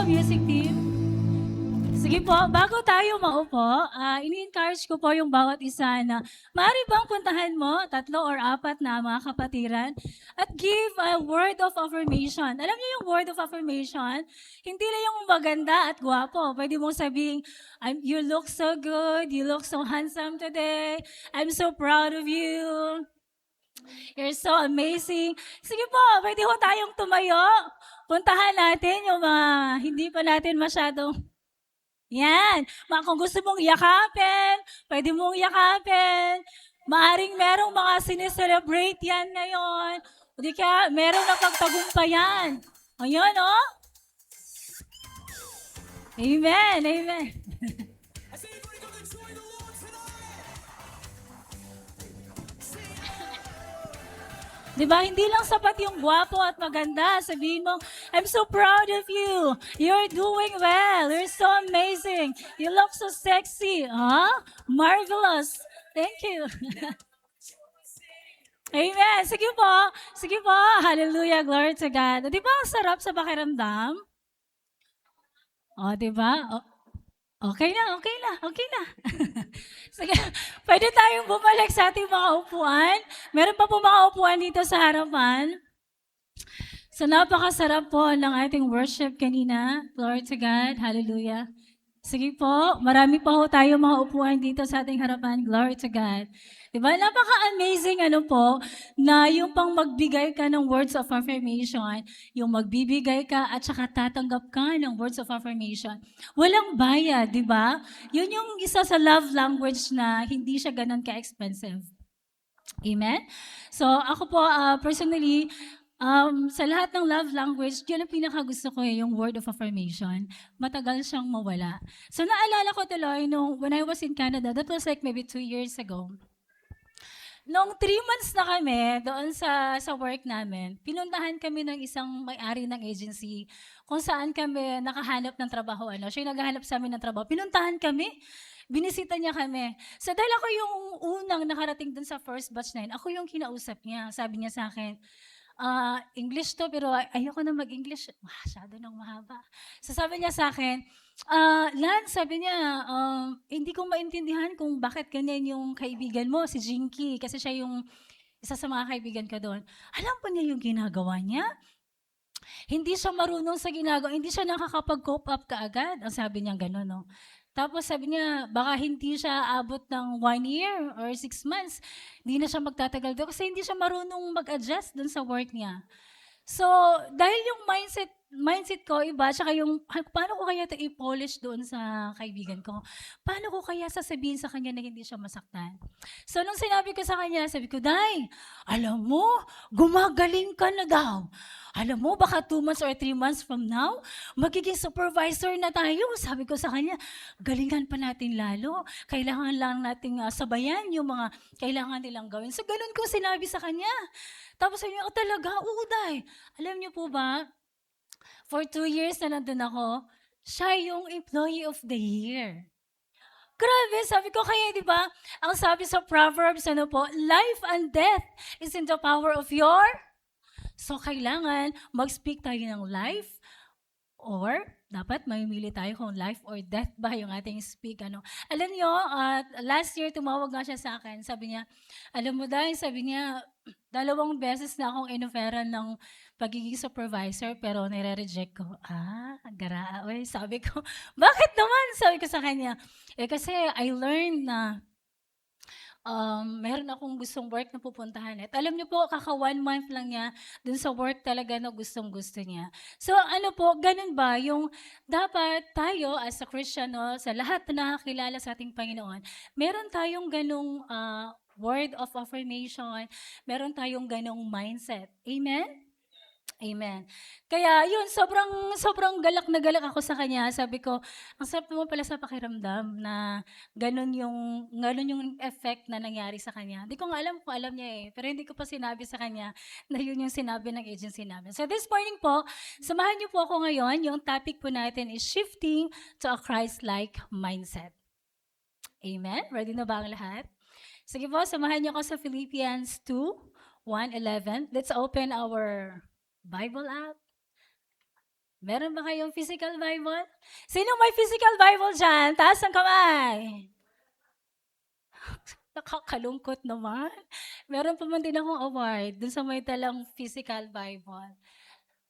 music team. Sige po, bago tayo maupo, ini-encourage ko po yung bawat isa na maaari bang puntahan mo 3 or 4 na mga kapatiran at give a word of affirmation. Alam niyo yung word of affirmation? Hindi lang yung maganda at gwapo. Pwede mong sabihin, you look so good, you look so handsome today, I'm so proud of you. You're so amazing. Sige po, pwede ho tayong tumayo. Puntahan natin yung mga hindi pa natin masyadong... Yan. Kung gusto mong yakapin, pwede mong yakapin. Maaring merong mga sineselebrate yan ngayon. O di kaya, merong napagtagumpayan. Ayun, oh. Amen, amen. Diba, hindi lang sapat yung gwapo at maganda. Sabihin mo, I'm so proud of you. You're doing well. You're so amazing. You look so sexy. Huh? Marvelous. Thank you. Amen. Sige po. Sige po. Hallelujah. Glory to God. Di ba ang sarap sa pakiramdam? O, di ba? Okay na, okay na, okay na. Sige, pwede tayong bumalik sa ating mga upuan. Meron pa po mga upuan dito sa harapan. So napakasarap po ng ating worship kanina. Glory to God. Hallelujah. Sige po, marami pa ho tayo mga upuan dito sa ating harapan. Glory to God. Diba? Napaka-amazing na yung pang magbigay ka ng words of affirmation, yung magbibigay ka at saka tatanggap ka ng words of affirmation. Walang bayad, di ba? Yun yung isa sa love language na hindi siya ganun ka-expensive. Amen? So ako po, personally, sa lahat ng love language, yun ang pinakagusto ko yung word of affirmation. Matagal siyang mawala. So naalala ko tuloy when I was in Canada, that was like maybe 2 years ago. Nung 3 months na kami doon sa work namin, pinuntahan kami ng isang may-ari ng agency kung saan kami nakahanap ng trabaho. Siya yung naghahanap sa amin ng trabaho. Pinuntahan kami, binisita niya kami. So dahil ako yung unang nakarating doon sa first batch na yun, ako yung kinausap niya. Sabi niya sa akin, English to pero ayoko na mag-English. Masyado nang mahaba. So sabi niya sa akin, Lance, sabi niya, hindi ko maintindihan kung bakit ganyan yung kaibigan mo, si Jinky, kasi siya yung isa sa mga kaibigan ko doon. Alam po niya yung ginagawa niya? Hindi siya marunong sa ginagawa, hindi siya nakakapag-cope up kaagad. Ang sabi niya gano'n, no? Tapos sabi niya, baka hindi siya abot ng 1 year or 6 months. Hindi na siya magtatagal doon kasi hindi siya marunong mag-adjust doon sa work niya. So, dahil yung mindset ko iba, tsaka yung paano ko kaya ito i-polish doon sa kaibigan ko? Paano ko kaya sasabihin sa kanya na hindi siya masaktan? So, nung sinabi ko sa kanya, sabi ko, Day, alam mo, gumagaling ka na daw. Alam mo, baka 2 months or 3 months from now, magiging supervisor na tayo. Sabi ko sa kanya, galingan pa natin lalo. Kailangan lang nating sabayan yung mga kailangan nilang gawin. So, ganun ko sinabi sa kanya. Tapos sabi niya, talaga? Oo, Day. Alam niyo po ba, for 2 years na nandun ako, siya yung employee of the year. Grabe, sabi ko kaya, di ba, ang sabi sa Proverbs, life and death is in the power of your... So, kailangan mag-speak tayo ng life or dapat mamimili tayo kung life or death ba yung ating speak. Alam niyo, last year tumawag nga siya sa akin. Sabi niya, alam mo dahil, sabi niya, 2 beses na akong inoferan ng pagiging supervisor pero nire-reject ko. Garaa. Sabi ko, bakit naman? Sabi ko sa kanya, kasi I learned na meron akong gustong work na pupuntahan. At alam niyo po, kaka 1 month lang niya dun sa work talaga na gustong-gusto niya. So ganun ba, yung dapat tayo as a Christian, sa lahat na nakakilala sa ating Panginoon, meron tayong ganung word of affirmation, meron tayong ganung mindset. Amen? Amen. Kaya yun, sobrang galak na galak ako sa kanya. Sabi ko, ang sarap naman pala sa pakiramdam na ganun yung effect na nangyari sa kanya. Hindi ko nga alam kung alam niya pero hindi ko pa sinabi sa kanya na yun yung sinabi ng agency namin. So this morning po, samahan niyo po ako ngayon. Yung topic po natin is shifting to a Christ-like mindset. Amen? Ready na ba ang lahat? Sige po, samahan niyo ako sa Philippians 2:1-11. Let's open our Bible app. Meron ba kayong physical Bible? Sino may physical Bible dyan? Taas ang kamay. Nakakalungkot naman. Meron pa man din akong award dun sa may dalang physical Bible.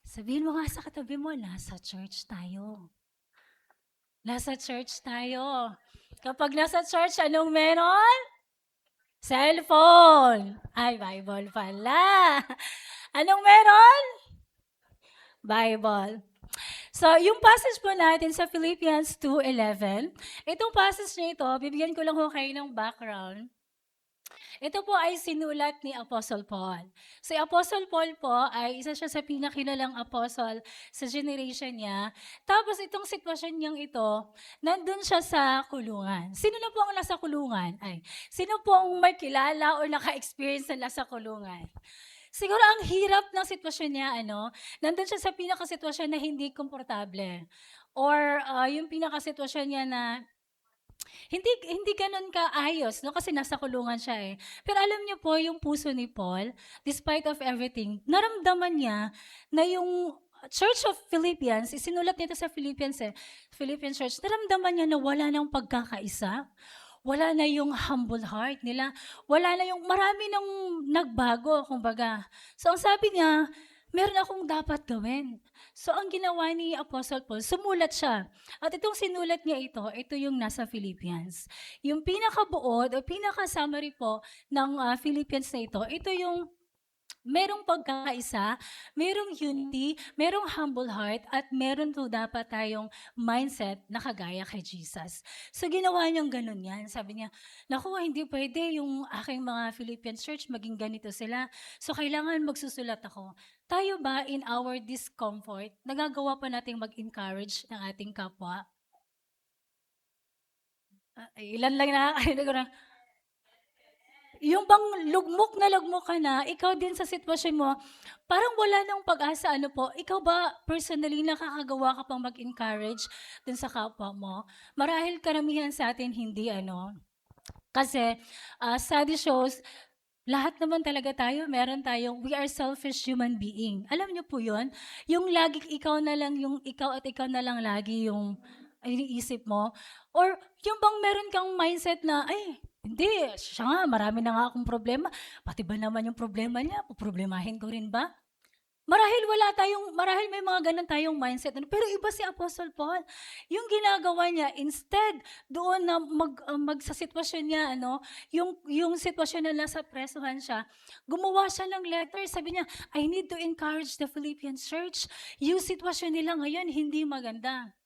Sabihin mo nga sa katabi mo, nasa church tayo. Nasa church tayo. Kapag nasa church, anong meron? Cellphone. Ay, Bible pala. Anong meron? Bible. So, yung passage po natin sa Philippians 2:11, itong passage na ito, bibigyan ko lang ho kayo ng background. Ito po ay sinulat ni Apostle Paul. Si Apostle Paul po ay isa siya sa pinakilalang apostle sa generation niya. Tapos itong sitwasyon niyang ito, nandun siya sa kulungan. Sino na po ang nasa kulungan? Sino po ang may kilala o naka-experience na nasa kulungan? Siguro ang hirap ng sitwasyon niya, nandun siya sa pinakasitwasyon na hindi komportable. Or yung pinakasitwasyon niya na hindi gano'n kaayos 'no, kasi nasa kulungan siya, eh. Pero alam niyo po yung puso ni Paul, despite of everything, naramdaman niya na yung Church of Philippians, isinulat nito sa Philippians, Philippian Church, naramdaman niya na wala ng pagkakaisa, wala na yung humble heart nila, wala na yung marami ng nagbago kumbaga. So ang sabi niya, meron akong dapat gawin. So ang ginawa ni Apostle Paul, sumulat siya. At itong sinulat niya ito yung nasa Philippians. Yung pinakabuod o pinaka-summary po ng Philippians na ito yung merong pagkakaisa, merong unity, merong humble heart, at meron to dapat tayong mindset na kagaya kay Jesus. So ginawa niyang ganun yan. Sabi niya, naku, hindi pwede yung aking mga Philippian church maging ganito sila. So kailangan magsusulat ako. Tayo ba in our discomfort, nagagawa pa nating mag-encourage ng ating kapwa? Ilan lang nakakarinig ko na, yung bang lugmok ka na, ikaw din sa sitwasyon mo, parang wala nang pag-asa, ikaw ba personally nakakagawa ka pang mag-encourage dun sa kapwa mo? Marahil karamihan sa atin hindi, Kasi, study shows, lahat naman talaga tayo, meron tayong, we are selfish human being. Alam niyo po yun? Yung lagi ikaw na lang, yung ikaw at ikaw na lang lagi yung iniisip mo. Or yung bang meron kang mindset na, ay, hindi, siya nga, marami na nga akong problema. Pati ba naman yung problema niya, poproblemahin ko rin ba? Marahil may mga ganun tayong mindset. Pero iba si Apostle Paul. Yung ginagawa niya, instead, doon na sa sitwasyon niya, yung sitwasyon na nasa presuhan siya, gumawa siya ng letter. Sabi niya, I need to encourage the Philippian church. Yung sitwasyon nila ngayon, hindi maganda.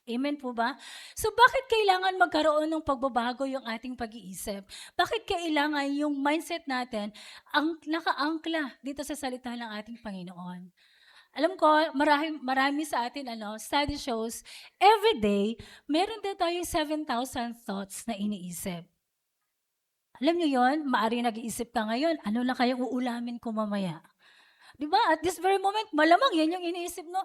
Amen po ba? So bakit kailangan magkaroon ng pagbabago yung ating pag-iisip? Bakit kailangan yung mindset natin ang nakaangkla dito sa salita ng ating Panginoon? Alam ko, marami sa atin, study shows, every day, meron din tayong 7,000 thoughts na iniisip. Alam niyo yon, maari nag-iisip ka ngayon, ano na kayang uulamin ko mamaya? Di ba? At this very moment, malamang yan yung iniisip mo.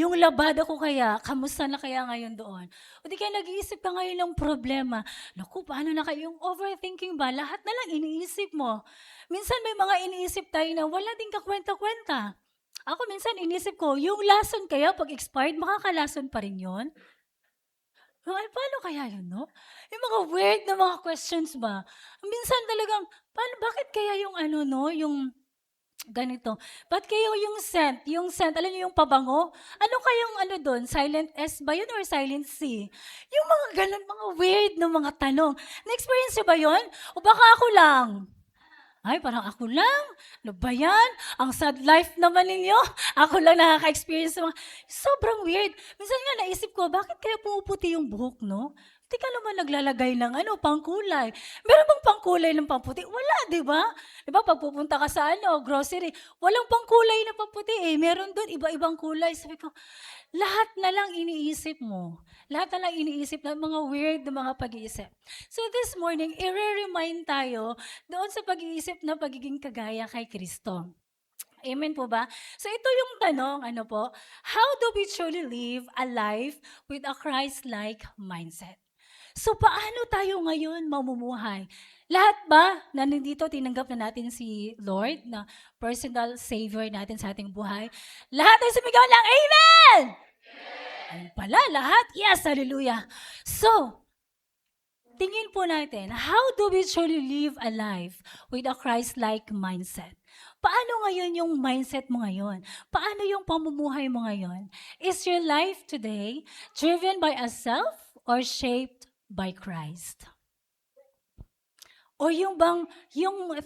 Yung labada ko kaya, kamusta na kaya ngayon doon? O di kaya nag-iisip ka ngayon ng problema. Naku, paano na kayo? Yung overthinking ba? Lahat na lang iniisip mo. Minsan may mga iniisip tayo na wala din kakwenta-kwenta. Ako minsan inisip ko, yung lason kaya pag expired, makakalason pa rin yun? Ay, paano kaya yun, no? Yung mga weird na mga questions ba? Minsan talagang, bakit kaya yung yung ganito. Ba't kayo yung scent, alam niyo yung pabango? Ano kayang doon? Silent S ba yun or silent C? Yung mga ganun, mga weird na mga tanong. Na-experience niyo ba yun? O baka ako lang? Ay, parang ako lang? Ano ba yan? Ang sad life naman ninyo. Ako lang nakaka-experience ng mga, sobrang weird. Minsan nga naisip ko, bakit kaya pumuputi yung buhok, no? Hindi ka naman naglalagay ng pangkulay. Meron bang pangkulay ng pamputi? Wala, di ba? Di ba, pag pupunta ka sa grocery, walang pangkulay na pamputi eh. Meron doon, iba-ibang kulay. Sabi ko, lahat na lang iniisip mo. Lahat na lang iniisip ng mga weird na mga pag-iisip. So this morning, i-remind tayo doon sa pag-iisip na pagiging kagaya kay Kristo. Amen po ba? So ito yung tanong, how do we truly live a life with a Christ-like mindset? So, paano tayo ngayon mamumuhay? Lahat ba na nandito, tinanggap na natin si Lord na personal Savior natin sa ating buhay? Lahat ay sumigaw ng Amen! Ayun pala, lahat? Yes, hallelujah. So, tingin po natin, how do we truly live a life with a Christ-like mindset? Paano ngayon yung mindset mo ngayon? Paano yung pamumuhay mo ngayon? Is your life today driven by a self or shaped by Christ? O yung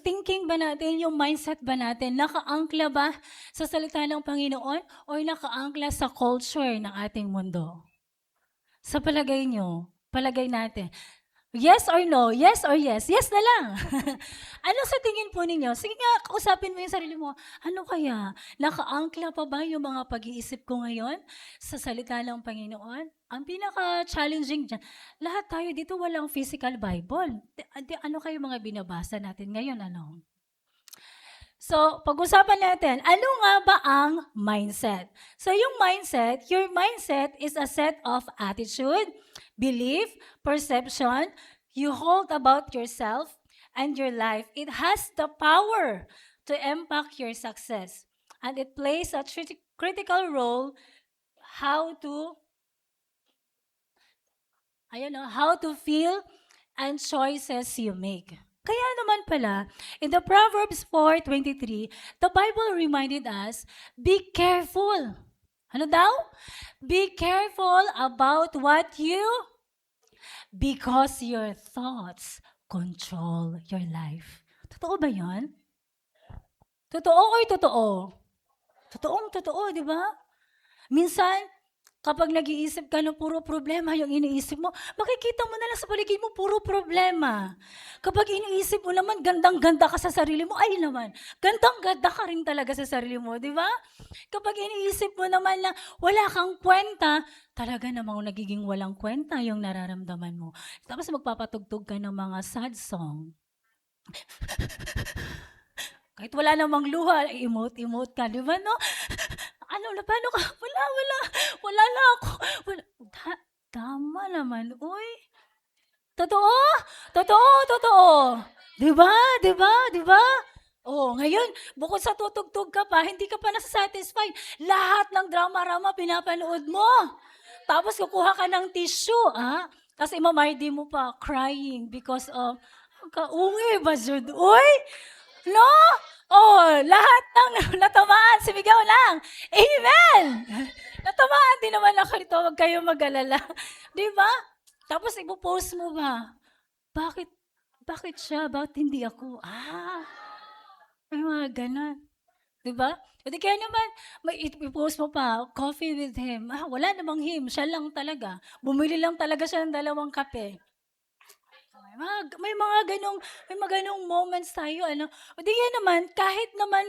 thinking ba natin, yung mindset ba natin, nakaangkla ba sa salita ng Panginoon o nakaangkla sa culture ng ating mundo? Sa palagay nyo, palagay natin, yes or no? Yes or yes? Yes na lang. Ano sa tingin po ninyo? Sige nga, kausapin mo yung sarili mo. Ano kaya? Nakaangkla pa ba yung mga pag-iisip ko ngayon sa salita ng Panginoon? Ang pinaka-challenging dyan, lahat tayo dito walang physical Bible. Ano kayo mga binabasa natin ngayon? Ano? So, pag-usapan natin, ano nga ba ang mindset? So, yung mindset, your mindset is a set of attitude, belief, perception you hold about yourself and your life. It has the power to impact your success. And it plays a critical role how to feel and choices you make. Kaya naman pala, in the Proverbs 4:23, the Bible reminded us, be careful. Ano daw? Be careful about what you, because your thoughts control your life. Totoo ba yan? Totoo o totoo? Totoong totoo, di ba? Minsan, kapag nag-iisip ka ng puro problema yung iniisip mo, makikita mo na lang sa paligid mo, puro problema. Kapag iniisip mo naman, gandang-ganda ka sa sarili mo, ay naman, gandang-ganda ka rin talaga sa sarili mo, di ba? Kapag iniisip mo naman na wala kang kwenta, talaga namang nagiging walang kwenta yung nararamdaman mo. Tapos magpapatugtog ka ng mga sad song. Kahit wala namang luha, emote ka, di ba, no? Ano na, paano ka? Wala na ako. Tama naman, uy. Totoo. Di ba? Oh, ngayon, bukod sa tutugtog ka pa, hindi ka pa nasa-satisfied. Lahat ng drama-rama pinapanood mo. Tapos kukuha ka ng tissue, Kasi mamardi mo pa, crying because of, kaungi ba, Jud? Uy! No? Oh, lahat ng natamaan, sumigaw lang. Amen! Natamaan din naman ako rito, huwag kayong mag-alala. Di ba? Tapos ipopost mo ba? Bakit siya? Bakit hindi ako? May mga ganon. Di ba? Hindi kaya naman, ipopost mo pa, coffee with him. Wala namang him, siya lang talaga. Bumili lang talaga siya ng 2 kape. May mga ganong moments tayo, O di yan naman, kahit naman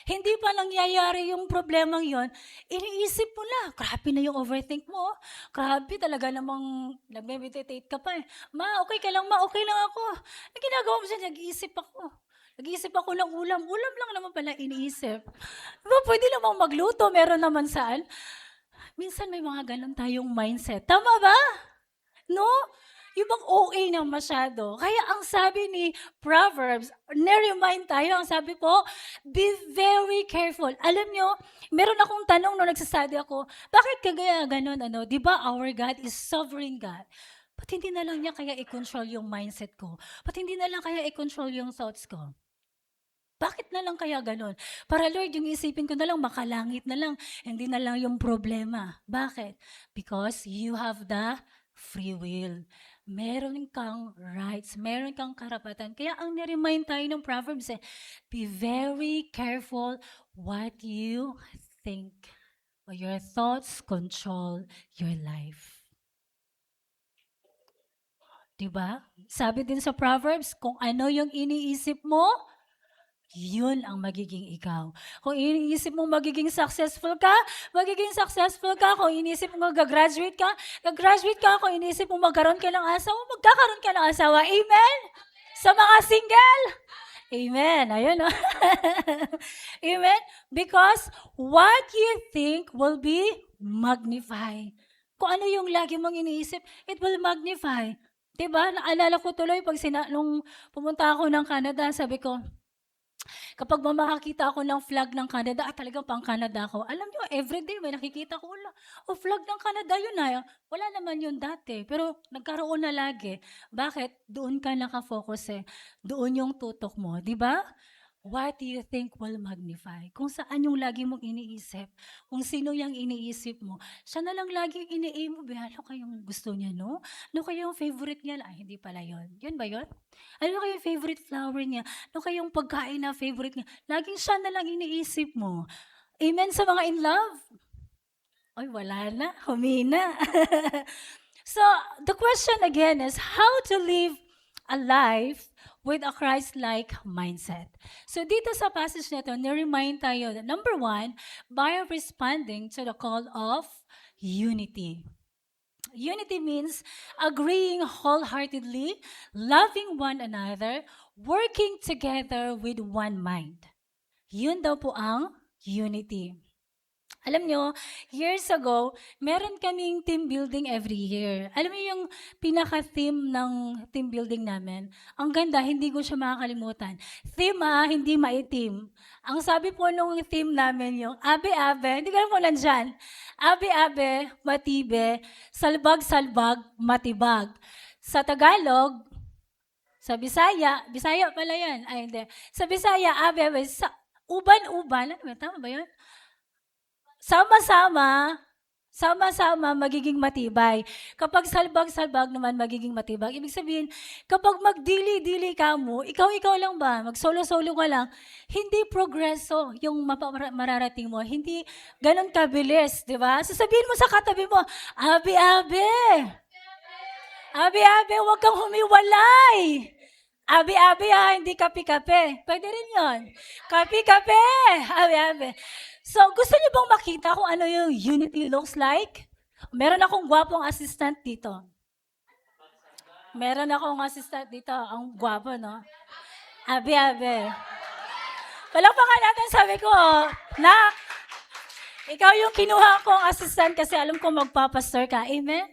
hindi pa nangyayari yung problemang yon, iniisip mo na, grabe na yung overthink mo. Grabe talaga namang nagme-meditate ka pa eh. Okay ka lang okay lang ako. Ang ginagawa mo siya, Nag-iisip ako ng ulam. Ulam lang naman pala iniisip. Diba, pwede namang magluto, meron naman saan. Minsan may mga ganon tayong mindset. Tama ba? No? Yung bang OA na masyado. Kaya ang sabi ni Proverbs, na-remind tayo, ang sabi po, be very careful. Alam nyo, meron akong tanong nung nagsastudy ako, bakit kagaya ganun, Di ba our God is sovereign God? Ba't hindi na lang niya kaya i-control yung mindset ko? Ba't hindi na lang kaya i-control yung thoughts ko? Bakit na lang kaya ganun? Para Lord, yung isipin ko na lang, makalangit na lang, hindi na lang yung problema. Bakit? Because you have the free will. Meron kang rights, meron kang karapatan. Kaya ang niremind tayo ng Proverbs be very careful what you think. Your thoughts control your life. Diba? Sabi din sa Proverbs, kung ano yung iniisip mo, yun ang magiging ikaw. Kung iniisip mo magiging successful ka. Kung iniisip mo gagraduate ka. Kung iniisip mo magkaroon ka ng asawa, magkakaroon ka ng asawa. Amen? Sa mga single. Amen. Ayun, no? Amen? Because what you think will be magnified. Kung ano yung lagi mong iniisip, it will magnify. 'Di ba? Naalala ko tuloy nung pumunta ako ng Canada, sabi ko, kapag makakita ako ng flag ng Canada, talagang pang Canada ako. Alam niyo, everyday may nakikita ko, flag ng Canada yun na. Wala naman yun dati, pero nagkaroon na lagi. Bakit? Doon ka nakafocus eh. Doon yung tutok mo, di ba? What do you think will magnify? Kung saan yung lagi mong iniisip, kung sino yung iniisip mo, siya na lang lagi ini-aim mo. Ano kayong gusto niya, no? Ano kayong favorite niya? Ay, hindi pala yun. Yun ba yun? Ano kayong favorite flower niya? Ano kayong pagkain na favorite niya? Laging siya na lang iniisip mo. Amen sa mga in love? Ay, wala na. Humina. So, the question again is how to live a life with a Christ-like mindset. So, dito sa passage na ito, niremind tayo that number 1, by responding to the call of unity. Unity means agreeing wholeheartedly, loving one another, working together with one mind. Yun daw po ang unity. Alam nyo, years ago, meron kaming team building every year. Alam mo yung pinaka-theme ng team building namin? Ang ganda, hindi ko siya makakalimutan. Theme hindi maitim. Ang sabi po nung theme namin yung abe-abe, hindi ko alam kung nandyan. Abe-abe, matibe, salbag-salbag, matibag. Sa Tagalog, sa Bisaya pala yan. Ay, hindi. Sa Bisaya, abe-abe, uban-uban, ano ba, tama ba yun? Sama-sama magiging matibay. Kapag salbag-salbag naman magiging matibag. Ibig sabihin, kapag magdili-dili ka mo, ikaw lang ba, mag-solo-solo ka lang, hindi progreso yung mararating mo. Hindi ganun kabilis, di ba? Sasabihin mo sa katabi mo, abi-abi, abi-abi, huwag kang humiwalay. Abi-abi hindi kape-kape. Pwede rin yun. Kape-kape, abi-abi. So, gusto niyo bang makita kung ano yung unity looks like? Meron akong gwapong assistant dito. Ang gwapo, no? Abi-abi. Palakpakan natin, sabi ko, Nak, ikaw yung kinuha kong assistant kasi alam ko magpapastor ka. Amen?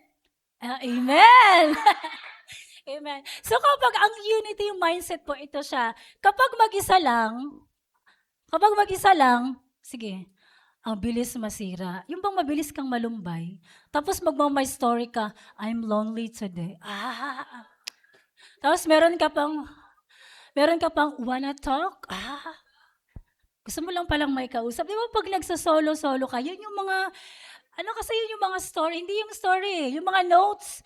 Amen! Amen. So, kapag ang unity mindset po, ito siya. Kapag mag-isa lang, sige, ang bilis masira. Yung bang mabilis kang malumbay, tapos magmamay story ka, I'm lonely today. Tapos meron ka pang, wanna talk? Gusto mo lang palang may kausap. Di ba pag nagsasolo-solo ka, yun yung mga, yun yung mga story, hindi yung story, yung mga notes.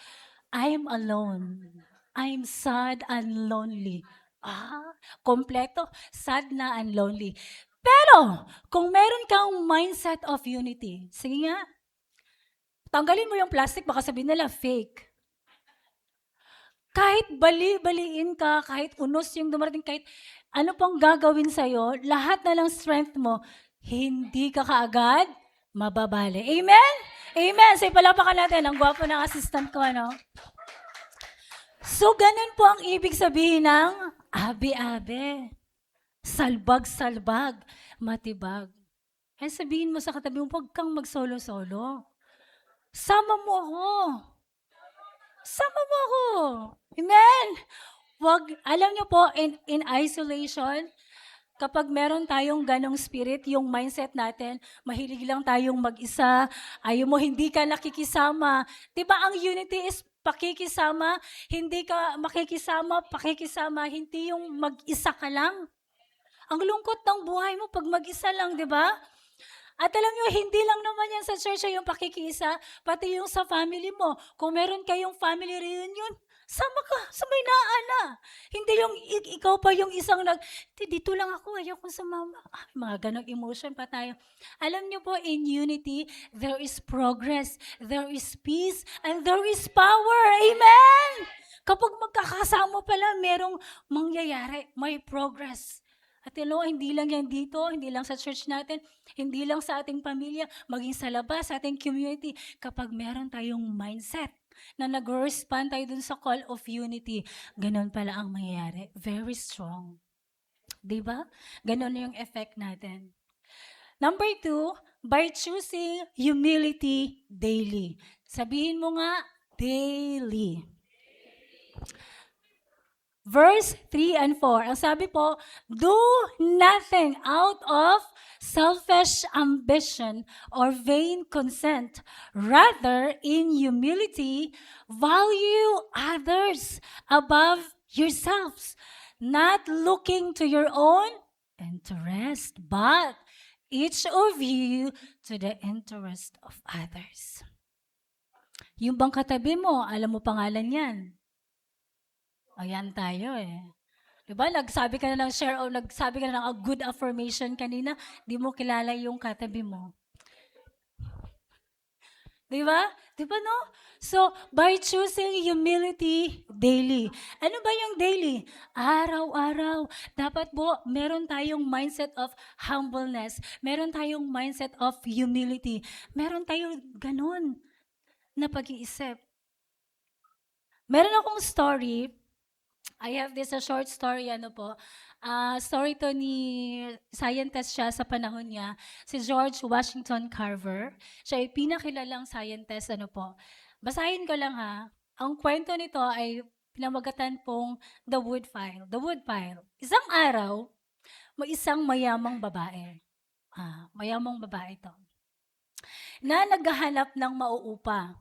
I'm alone. I'm sad and lonely. Kompleto, sad na and lonely. Pero, kung meron kang mindset of unity, sige nga, tanggalin mo yung plastic, baka sabihin nila fake. Kahit bali-baliin ka, kahit unos yung dumarating, kahit ano pang gagawin sa'yo, lahat na lang strength mo, hindi ka kaagad mababali. Amen? Amen. So, palapakan natin. Ang gwapo ng assistant ko, ano? So, ganun po ang ibig sabihin ng abi-abi. Salbag-salbag, matibag. Kaya sabihin mo sa katabi mo, huwag kang mag-solo-solo. Sama mo ako. Amen? Alam niyo po, in isolation, kapag meron tayong ganong spirit, yung mindset natin, mahilig lang tayong mag-isa, ayaw mo, hindi ka nakikisama. Diba ang unity is pakikisama, hindi ka pakikisama, hindi yung mag-isa ka lang. Ang lungkot ng buhay mo pag mag-isa lang, di ba? At alam nyo, hindi lang naman yan sa church yung pakikiisa, pati yung sa family mo. Kung meron kayong family reunion, sama ka, sabay na. Hindi yung ikaw pa yung isang dito lang ako, ayaw kong sumama. Mga ganong emotion pa tayo. Alam nyo po, in unity, there is progress, there is peace, and there is power. Amen! Kapag magkakasama pala, merong mangyayari, may progress. At hindi lang yan dito, hindi lang sa church natin, hindi lang sa ating pamilya, maging sa labas, sa ating community. Kapag meron tayong mindset na nag-respond tayo dun sa call of unity, ganun pala ang mangyayari. Very strong. Diba? Ganun yung effect natin. Number 2, by choosing humility daily. Sabihin mo nga, daily. Verse 3 and 4. Ang sabi po, do nothing out of selfish ambition or vain consent. Rather, in humility, value others above yourselves, not looking to your own interest, but each of you to the interest of others. Yung bang katabi mo, alam mo pangalan yan? Ayan tayo eh. Diba, nagsabi ka na ng share o nagsabi ka na ng a good affirmation kanina, di mo kilala yung katabi mo. Diba? Diba no? So, by choosing humility daily. Ano ba yung daily? Araw-araw. Dapat po, meron tayong mindset of humbleness. Meron tayong mindset of humility. Meron tayong ganun na pag-iisip. Meron akong story. I have this a short story, story to ni scientist siya sa panahon niya, si George Washington Carver. Siya ay pinakilalang scientist, Basahin ko lang ha. Ang kwento nito ay pinamagatan pong The Wood File. The Wood File. Isang araw, may isang mayamang babae. Mayamang babae to. Na naghahanap ng mauupa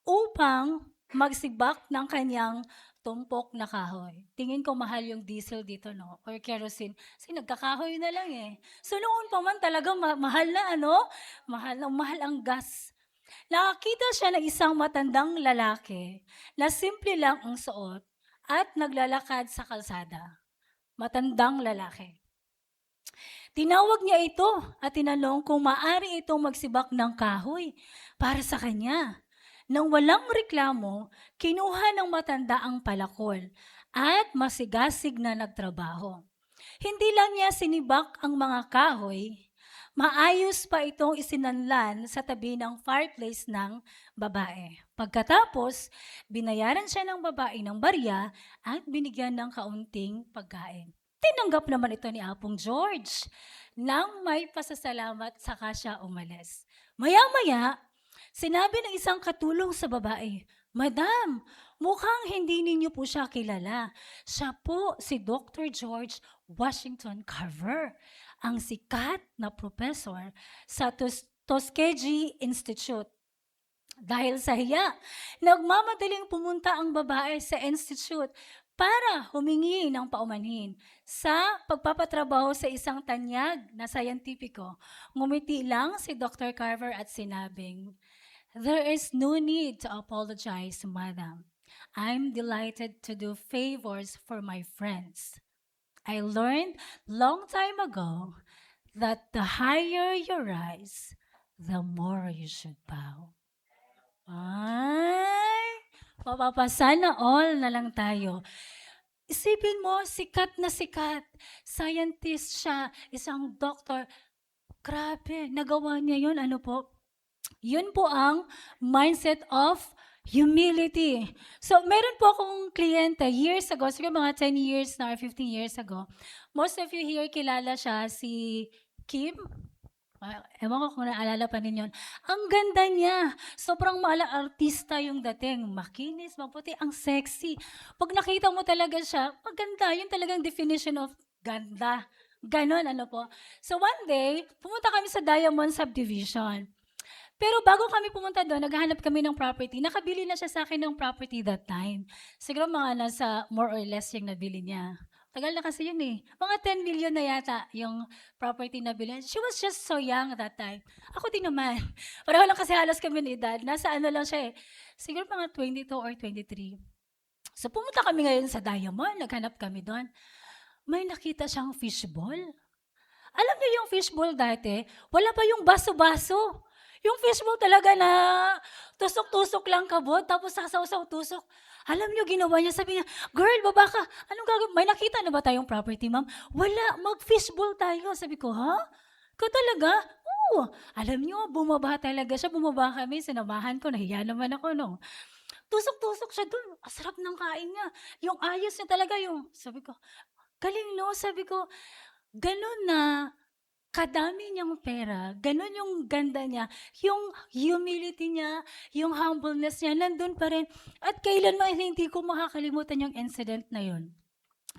upang magsibak ng kanyang tumpok na kahoy. Tingin ko mahal yung diesel dito, no? Or kerosene. Kasi nagkakahoy na lang eh. So noon pa man talagang mahal na mahal ang gas. Nakakita siya ng isang matandang lalaki na simple lang ang suot at naglalakad sa kalsada. Matandang lalaki. Tinawag niya ito at tinanong kung maaari itong magsibak ng kahoy para sa kanya. Nang walang reklamo, kinuha ng matanda ang palakol at masigasig na nagtrabaho. Hindi lang niya sinibak ang mga kahoy, maayos pa itong isinanlan sa tabi ng fireplace ng babae. Pagkatapos, binayaran siya ng babae ng barya at binigyan ng kaunting pagkain. Tinanggap naman ito ni Apong George. Nang may pasasalamat, saka siya umalis. Maya-maya, sinabi ng isang katulong sa babae, Madam, mukhang hindi ninyo po siya kilala. Siya po si Dr. George Washington Carver, ang sikat na professor sa Tuskegee Institute. Dahil sa hiya, nagmamadaling pumunta ang babae sa institute para humingi ng paumanhin sa pagpapatrabaho sa isang tanyag na sayantipiko. Ngumiti lang si Dr. Carver at sinabing, There is no need to apologize, madam. I'm delighted to do favors for my friends. I learned long time ago that the higher you rise, the more you should bow. Ay, mapapasana all na lang tayo. Isipin mo, sikat na sikat. Scientist siya, isang doctor. Grabe, nagawa niya yun. Yun po ang mindset of humility. So, meron po akong kliyente years ago, siguro mga 10 years na or 15 years ago. Most of you here kilala siya, si Kim. Ewan ko kung naalala pa ninyo. Ang ganda niya. Sobrang artista yung dating. Makinis, maputi, ang sexy. Pag nakita mo talaga siya, maganda. Yun talagang definition of ganda. Ganon, So one day, pumunta kami sa Diamond Subdivision. Pero bago kami pumunta doon, naghahanap kami ng property. Nakabili na siya sa akin ng property that time. Siguro mga nasa more or less yung nabili niya. Tagal na kasi yun eh. Mga 10 million na yata yung property na bilhin. She was just so young that time. Ako din naman. Pareho lang kasi halos kami ng edad. Nasa lang siya eh. Siguro mga 22 or 23. So pumunta kami ngayon sa Diamond. Naghanap kami doon. May nakita siyang fishball. Alam niyo yung fishball dati, wala pa yung baso-baso. Yung fishbowl talaga na tusok-tusok lang kabod, tapos sasaw-saw tusok. Alam niyo, ginawa niya, sabi niya, girl, baba ka, anong gagawin? May nakita na ba tayong property, ma'am? Wala, mag-fishbowl tayo. Sabi ko, ha? Ikaw talaga? Oo. Alam niyo, bumaba talaga siya, bumaba kami, sinamahan ko, nahiya naman ako, no? Tusok-tusok siya dun, asarap ng kain niya. Yung ayos niya talaga, sabi ko, galing no, sabi ko, ganun na, kadami niyang pera, gano'n yung ganda niya, yung humility niya, yung humbleness niya, nandun pa rin. At kailanman hindi ko makakalimutan yung incident na yun.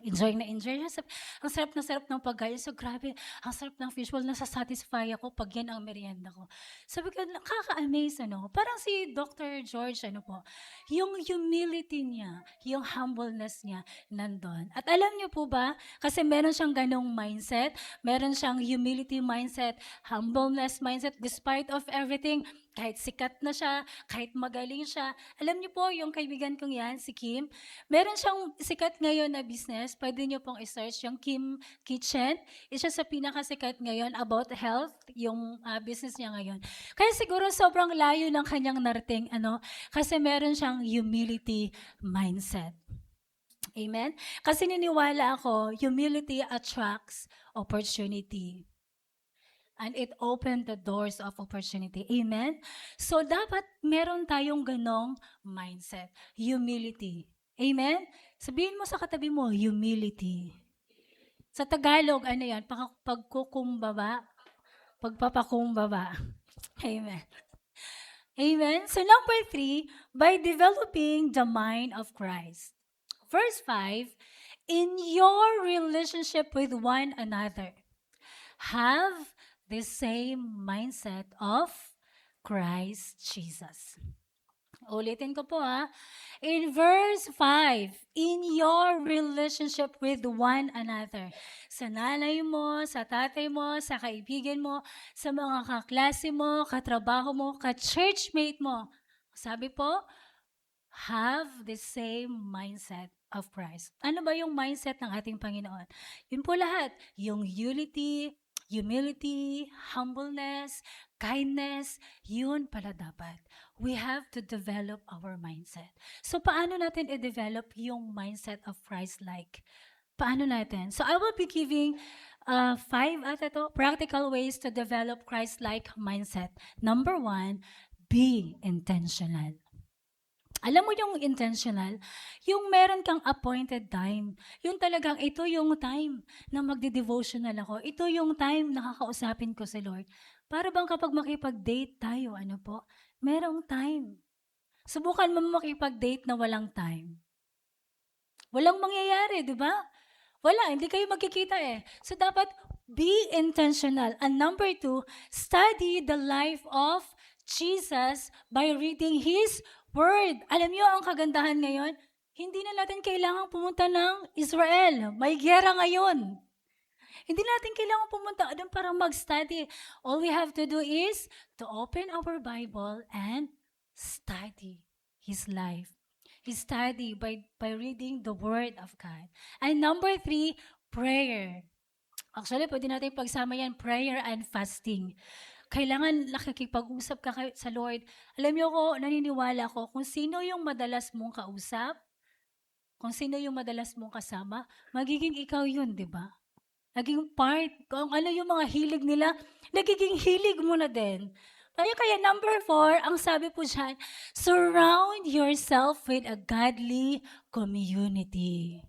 Enjoy na enjoy siya. Ang sarap na sarap ng pagkain. So, grabe, ang sarap ng visual. Nasa-satisfy ako pag yan ang merienda ko. Sabi ko, nakaka-amaze, ano? Parang si Dr. George, ano po, yung humility niya, yung humbleness niya, nandun. At alam niyo po ba, kasi meron siyang ganong mindset, meron siyang humility mindset, humbleness mindset, despite of everything, kahit sikat na siya, kahit magaling siya. Alam niyo po, yung kaibigan kong yan, si Kim, meron siyang sikat ngayon na business. Pwede niyo pong i-search yung Kim Kitchen. Isa sa pinakasikat ngayon about health, yung business niya ngayon. Kaya siguro sobrang layo ng kanyang narating, ano, kasi meron siyang humility mindset. Amen? Kasi niniwala ako, humility attracts opportunity. And it opened the doors of opportunity. Amen? So, dapat meron tayong ganong mindset. Humility. Amen? Sabihin mo sa katabi mo, humility. Sa Tagalog, ano yan? Pagkukumbaba. Pagpapakumbaba. Amen. Amen? So, number 3, by developing the mind of Christ. Verse 5, in your relationship with one another, have the same mindset of Christ Jesus. Ulitin ko po ha. In verse 5, in your relationship with one another. Sa nanay mo, sa tatay mo, sa kaibigan mo, sa mga kaklase mo, katrabaho mo, ka-churchmate mo. Sabi po, have the same mindset of Christ. Ano ba yung mindset ng ating Panginoon? Yun po lahat. Yung unity, humility, humbleness, kindness, yun pala dapat. We have to develop our mindset. So, paano natin i-develop yung mindset of Christ-like? Paano natin? So, I will be giving 5 practical ways to develop Christ-like mindset. Number 1, be intentional. Alam mo yung intentional, yung meron kang appointed time. Yung talagang ito yung time na magde-devotional ako. Ito yung time na kakausapin ko si Lord. Para bang kapag makipag-date tayo, ano po, merong time. Subukan mo makipag-date na walang time. Walang mangyayari, di ba? Wala, hindi kayo magkikita eh. So dapat be intentional. And number 2, study the life of Jesus by reading His Word. Alam niyo ang kagandahan ngayon? Hindi na natin kailangan pumunta ng Israel. May gera ngayon. Hindi natin kailangan pumunta doon para mag-study. All we have to do is to open our Bible and study His life. Study by reading the Word of God. And number 3, prayer. Actually, pwede natin pagsama yan, prayer and fasting. Kailangan nakikipag-usap ka sa Lord. Alam niyo ko, naniniwala ko, kung sino yung madalas mong kausap, kung sino yung madalas mong kasama, magiging ikaw yun, di ba? Naging part, kung ano yung mga hilig nila, nagiging hilig mo na din. Kaya number 4, ang sabi po dyan, surround yourself with a godly community.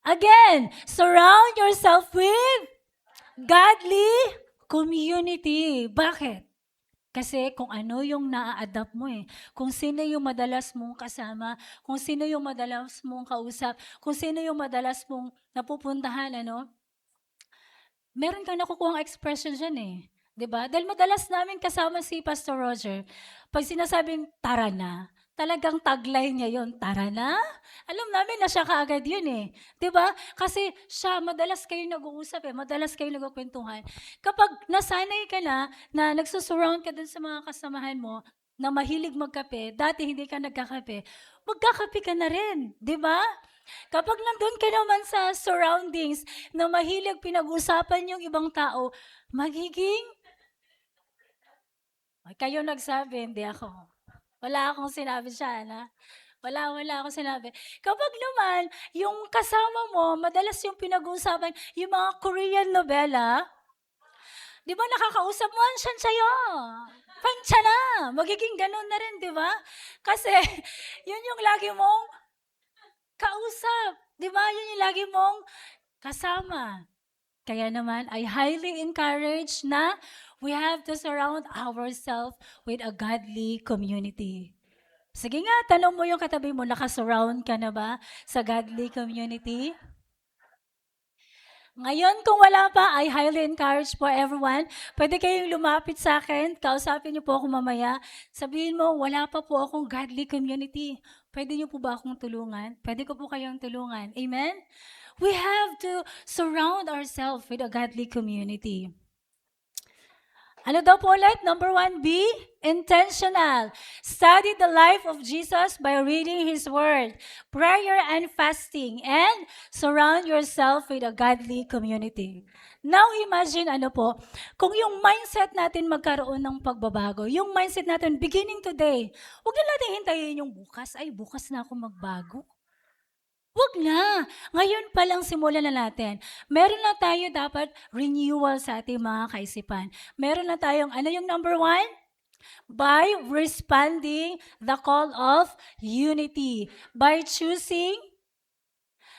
Again, surround yourself with godly community. Bakit? Kasi kung ano yung naa-adapt mo eh. Kung sino yung madalas mong kasama, kung sino yung madalas mong kausap, kung sino yung madalas mong napupuntahan, ano, meron kang nakukuhang expression dyan eh. 'Di ba? Dahil madalas namin kasama si Pastor Roger. Pag sinasabing tara na, talagang tagline niya yon, tara na. Alam namin na siya kaagad yun eh. 'Di ba? Kasi siya, madalas kayo nag-uusap eh, madalas kayo nagkukwentuhan. Kapag nasanay ka na nagsusurround ka dun sa mga kasamahan mo, na mahilig magkape, dati hindi ka nagkakape, magkakape ka na rin. 'Di ba? Kapag nandun ka naman sa surroundings na mahilig pinag-usapan yung ibang tao, magiging, kayo nagsabi, hindi ako. Wala akong sinabi siya, na? Wala akong sinabi. Kapag naman, yung kasama mo, madalas yung pinag-uusapan, yung mga Korean novela, di ba nakakausap mo, ansyan sa'yo. Pansya na. Magiging ganun na rin, di ba? Kasi, yun yung lagi mong kausap. Di ba? Yun yung lagi mong kasama. Kaya naman, I highly encourage na we have to surround ourselves with a godly community. Sige nga, tanong mo yung katabi mo, nakasurround ka na ba sa godly community? Ngayon, kung wala pa, I highly encourage po everyone. Pwede kayong lumapit sa akin, kausapin niyo po ako mamaya. Sabihin mo, wala pa po akong godly community. Pwede niyo po ba akong tulungan? Pwede ko po kayong tulungan. Amen? We have to surround ourselves with a godly community. Ano daw po ulit? Number 1, be intentional. Study the life of Jesus by reading His Word, prayer and fasting, and surround yourself with a godly community. Now imagine kung yung mindset natin magkaroon ng pagbabago, yung mindset natin beginning today, huwag na natin hintayin yung bukas, bukas na ako magbago. Wag na. Ngayon pa lang simulan na natin. Meron na tayo dapat renewal sa ating mga kaisipan. Meron na tayong, yung number 1? By responding the call of unity. By choosing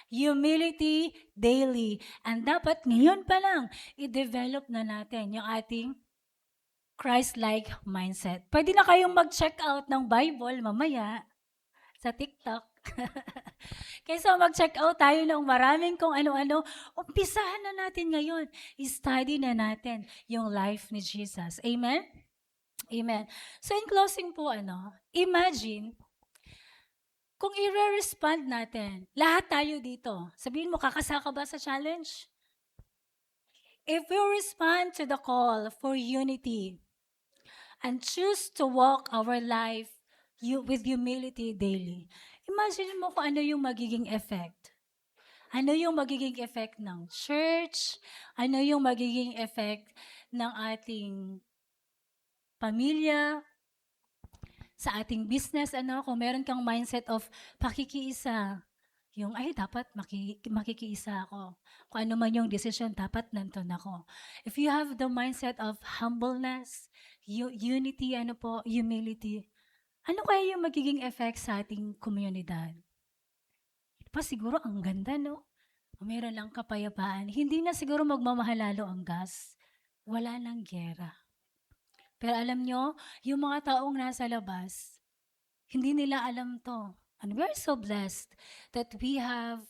humility daily. And dapat ngayon pa lang, i-develop na natin yung ating Christ-like mindset. Pwede na kayong mag-check out ng Bible mamaya sa TikTok. Kaysa mag-check out tayo ng maraming kung ano-ano, umpisahan na natin ngayon. I-study na natin yung life ni Jesus. Amen? Amen. So in closing po, imagine, kung i-respond natin, lahat tayo dito, sabihin mo, kakasa ka ba sa challenge? If we respond to the call for unity and choose to walk our life with humility daily, imagine mo kung ano yung magiging effect. Ano yung magiging effect ng church? Ano yung magiging effect ng ating pamilya? Sa ating business, kung meron kang mindset of pakikiisa, yung, dapat makikiisa ako. Kung ano man yung decision, dapat nandun ako. If you have the mindset of humbleness, unity, humility, ano kaya yung magiging effect sa ating komunidad? Siguro ang ganda, no? Meron lang kapayapaan. Hindi na siguro magmamahalalo ang gas. Wala nang gera. Pero alam nyo, yung mga taong nasa labas, hindi nila alam to. And we're so blessed that we have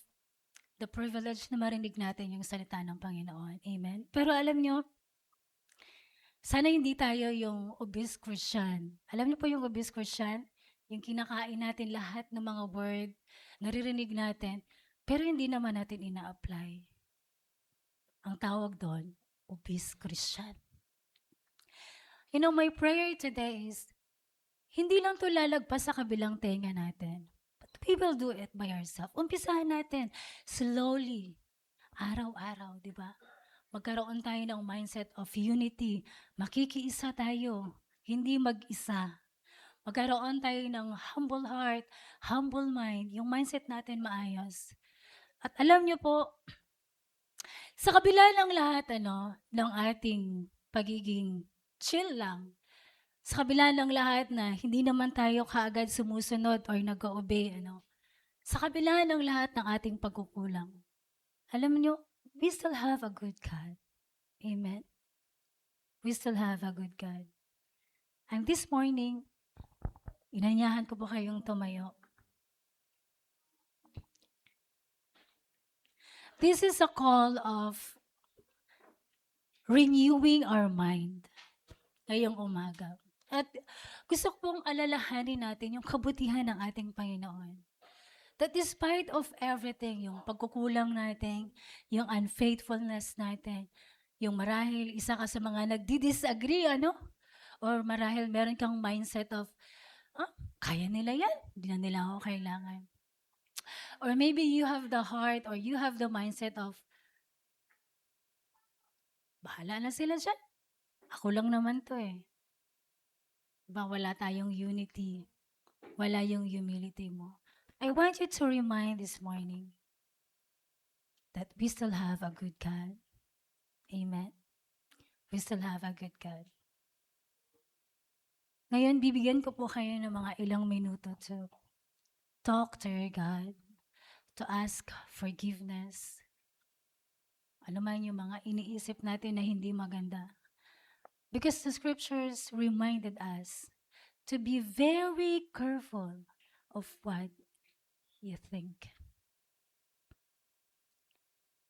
the privilege na marinig natin yung salita ng Panginoon. Amen? Pero alam nyo, sana hindi tayo yung obese Christian. Alam niyo po yung obese Christian? Yung kinakain natin lahat ng mga word, naririnig natin, pero hindi naman natin ina-apply. Ang tawag doon, obese Christian. My prayer today is, hindi lang to lalagpas sa kabilang tenga natin. But we will do it by ourselves. Umpisahan natin, slowly, araw-araw, di ba? Magkaroon tayo ng mindset of unity. Makikiisa tayo, hindi mag-isa. Magkaroon tayo ng humble heart, humble mind, yung mindset natin maayos. At alam niyo po, sa kabila ng lahat ng ating pagiging chill lang, sa kabila ng lahat na hindi naman tayo kaagad sumusunod or nag-obey, sa kabila ng lahat ng ating pagkukulang, alam niyo, we still have a good God. Amen? We still have a good God. And this morning, inanyahan ko po kayong tumayo. This is a call of renewing our mind ngayong umaga. At gusto ko pong alalahanin natin yung kabutihan ng ating Panginoon. That despite of everything, yung pagkukulang natin, yung unfaithfulness natin, yung marahil isa ka sa mga nagdi-disagree, or marahil meron kang mindset of, kaya nila yan, hindi na nila ako kailangan. Or maybe you have the heart or you have the mindset of, bahala na sila dyan. Ako lang naman to eh. Diba, wala tayong unity. Wala yung humility mo. I want you to remind this morning that we still have a good God. Amen? We still have a good God. Ngayon, bibigyan ko po kayo ng mga ilang minuto to talk to your God, to ask forgiveness. Ano man yung mga iniisip natin na hindi maganda. Because the scriptures reminded us to be very careful of what you think.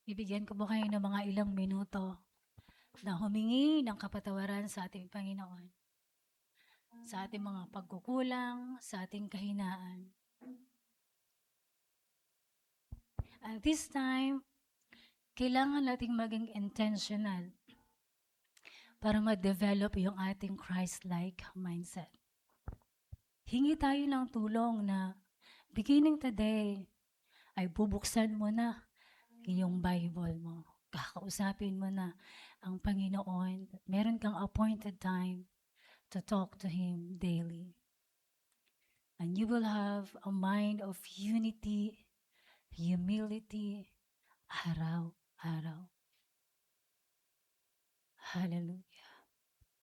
Bibigyan ko po kayo ng mga ilang minuto na humingi ng kapatawaran sa ating Panginoon, sa ating mga pagkukulang, sa ating kahinaan. At this time, kailangan nating maging intentional para ma-develop yung ating Christ-like mindset. Hingi tayo ng tulong na beginning today ay bubuksan mo na yung Bible mo. Kakausapin mo na ang Panginoon. Meron kang appointed time to talk to Him daily. And you will have a mind of unity, humility, araw-araw. Hallelujah.